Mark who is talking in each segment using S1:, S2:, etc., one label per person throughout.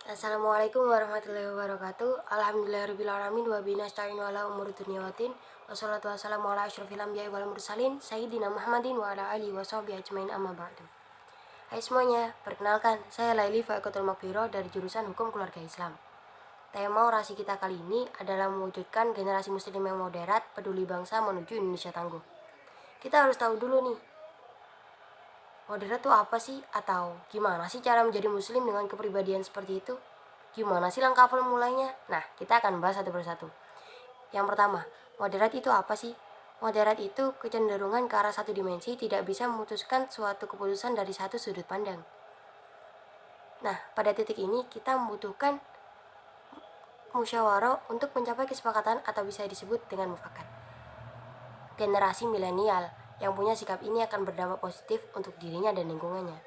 S1: Assalamualaikum warahmatullahi wabarakatuh. Alhamdulillahirrahmanirrahim. Wa bihi nasta'inu ala umuri dunya waddin. Wassalatu wassalamu ala asyrofil anbiya'i wal mursalin Sayyidina Muhammadin wa ala alihi wa sahbihi ajmain amma ba'du. Hai semuanya, perkenalkan saya Laili Faikatul Makbiro dari jurusan Hukum Keluarga Islam. Tema orasi kita kali ini adalah mewujudkan generasi muslim yang moderat, peduli bangsa menuju Indonesia tangguh. Kita harus tahu dulu nih, moderat itu apa sih? Atau gimana sih cara menjadi muslim dengan kepribadian seperti itu? Gimana sih langkah awal mulainya? Nah, kita akan bahas satu persatu. Yang pertama, moderat itu apa sih? Moderat itu kecenderungan ke arah satu dimensi, tidak bisa memutuskan suatu keputusan dari satu sudut pandang. Nah, pada titik ini kita membutuhkan musyawarah untuk mencapai kesepakatan atau bisa disebut dengan mufakat. Generasi milenial yang punya sikap ini akan berdampak positif untuk dirinya dan lingkungannya.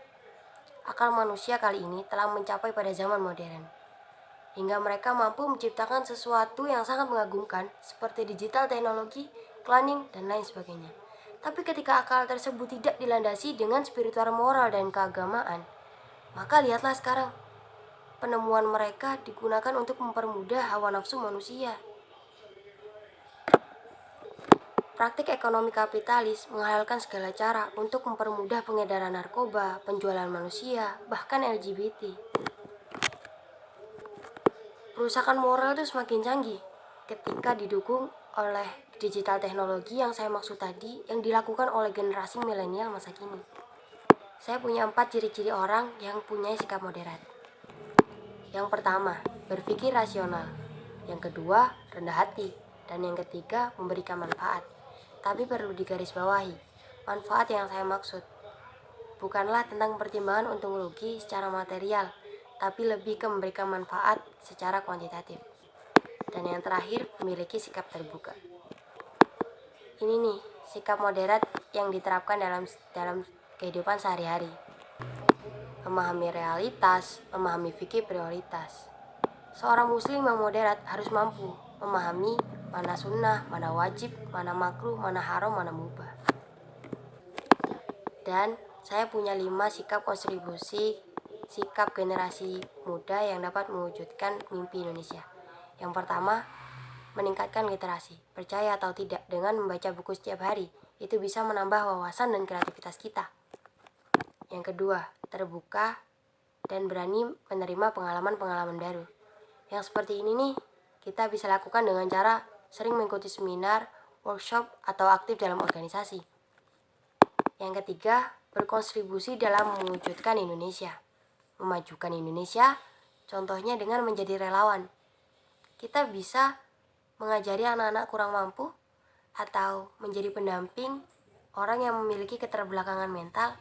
S1: Akal manusia kali ini telah mencapai pada zaman modern, hingga mereka mampu menciptakan sesuatu yang sangat mengagumkan seperti digital teknologi, cloning, dan lain sebagainya. Tapi ketika akal tersebut tidak dilandasi dengan spiritual moral dan keagamaan, maka lihatlah sekarang, penemuan mereka digunakan untuk mempermudah hawa nafsu manusia. Praktik ekonomi kapitalis menghalalkan segala cara untuk mempermudah pengedaran narkoba, penjualan manusia, bahkan LGBT. Perusakan moral itu semakin canggih ketika didukung oleh digital teknologi yang saya maksud tadi, yang dilakukan oleh generasi milenial masa kini. Saya punya 4 ciri-ciri orang yang punya sikap moderat. Yang pertama, berpikir rasional. Yang kedua, rendah hati. Dan yang ketiga, memberikan manfaat. Tapi perlu digarisbawahi, manfaat yang saya maksud bukanlah tentang pertimbangan untung rugi secara material, tapi lebih ke memberikan manfaat secara kuantitatif. Dan yang terakhir, memiliki sikap terbuka. Ini nih, sikap moderat yang diterapkan dalam kehidupan sehari-hari. Memahami realitas, memahami fikih prioritas. Seorang muslim yang moderat harus mampu memahami mana sunnah, mana wajib, mana makruh, mana haram, mana mubah. Dan saya punya 5 sikap kontribusi sikap generasi muda yang dapat mewujudkan mimpi Indonesia. Yang pertama, meningkatkan literasi. Percaya atau tidak, dengan membaca buku setiap hari, itu bisa menambah wawasan dan kreativitas kita. Yang kedua, terbuka dan berani menerima pengalaman-pengalaman baru. Yang seperti ini nih, kita bisa lakukan dengan cara sering mengikuti seminar, workshop, atau aktif dalam organisasi. Yang ketiga, berkontribusi dalam mewujudkan Indonesia. Memajukan Indonesia, contohnya dengan menjadi relawan. Kita bisa mengajari anak-anak kurang mampu atau menjadi pendamping orang yang memiliki keterbelakangan mental.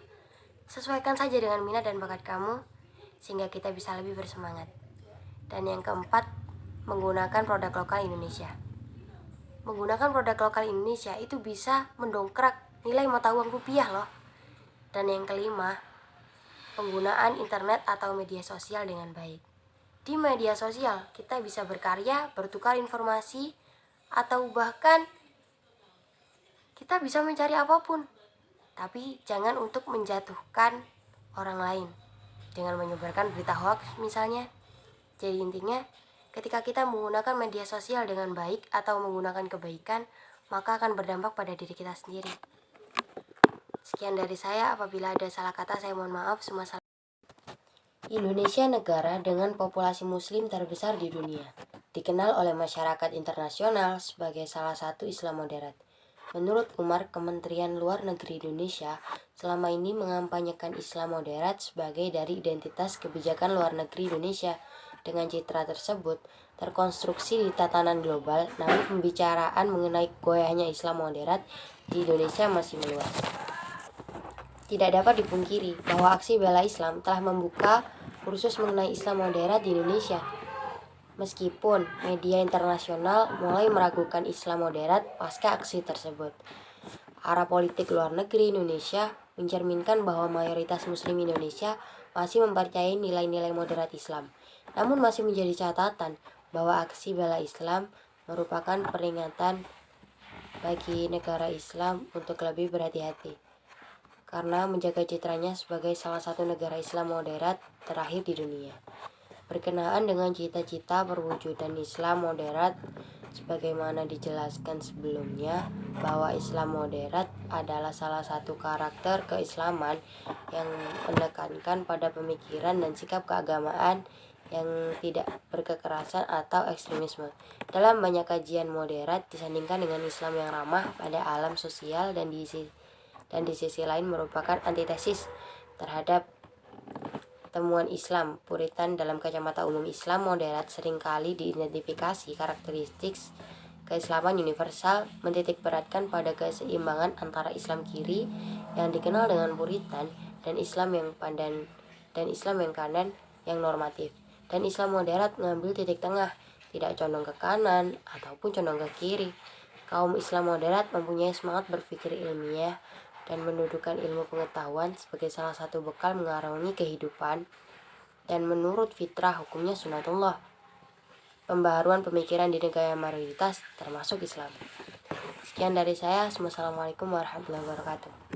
S1: Sesuaikan saja dengan minat dan bakat kamu, sehingga kita bisa lebih bersemangat. Dan yang keempat, menggunakan produk lokal Indonesia. Menggunakan produk lokal Indonesia itu bisa mendongkrak nilai mata uang rupiah loh. Dan yang kelima, penggunaan internet atau media sosial dengan baik. Di media sosial kita bisa berkarya, bertukar informasi, atau bahkan kita bisa mencari apapun. Tapi jangan untuk menjatuhkan orang lain dengan menyebarkan berita hoax misalnya. Jadi intinya, ketika kita menggunakan media sosial dengan baik atau menggunakan kebaikan, maka akan berdampak pada diri kita sendiri. Sekian dari saya, apabila ada salah kata saya mohon maaf. Indonesia negara dengan populasi muslim terbesar di dunia, dikenal oleh masyarakat internasional sebagai salah satu Islam moderat. Menurut Umar, Kementerian Luar Negeri Indonesia selama ini mengampanyekan Islam moderat sebagai dari identitas kebijakan luar negeri Indonesia. Dengan citra tersebut terkonstruksi di tatanan global, namun pembicaraan mengenai goyahnya Islam moderat di Indonesia masih meluas. Tidak dapat dipungkiri bahwa aksi bela Islam telah membuka kursus mengenai Islam moderat di Indonesia. Meskipun media internasional mulai meragukan Islam moderat pasca aksi tersebut, arah politik luar negeri Indonesia mencerminkan bahwa mayoritas muslim Indonesia masih mempercayai nilai-nilai moderat Islam. Namun masih menjadi catatan bahwa aksi bela Islam merupakan peringatan bagi negara Islam untuk lebih berhati-hati, karena menjaga citranya sebagai salah satu negara Islam moderat terakhir di dunia. Berkenaan dengan cita-cita perwujudan Islam moderat, sebagaimana dijelaskan sebelumnya, bahwa Islam moderat adalah salah satu karakter keislaman yang menekankan pada pemikiran dan sikap keagamaan yang tidak berkekerasan atau ekstremisme. Dalam banyak kajian, moderat disandingkan dengan Islam yang ramah pada alam sosial dan di sisi lain merupakan antitesis terhadap temuan Islam Puritan. Dalam kacamata umum, Islam moderat seringkali diidentifikasi karakteristik keislaman universal, menitikberatkan pada keseimbangan antara Islam kiri yang dikenal dengan Puritan dan Islam yang kanan yang normatif. Dan Islam moderat mengambil titik tengah, tidak condong ke kanan ataupun condong ke kiri. Kaum Islam moderat mempunyai semangat berpikir ilmiah dan mendudukan ilmu pengetahuan sebagai salah satu bekal mengarungi kehidupan, dan menurut fitrah hukumnya sunatullah. Pembaharuan pemikiran di negara mayoritas termasuk Islam. Sekian dari saya. Wassalamualaikum warahmatullahi wabarakatuh.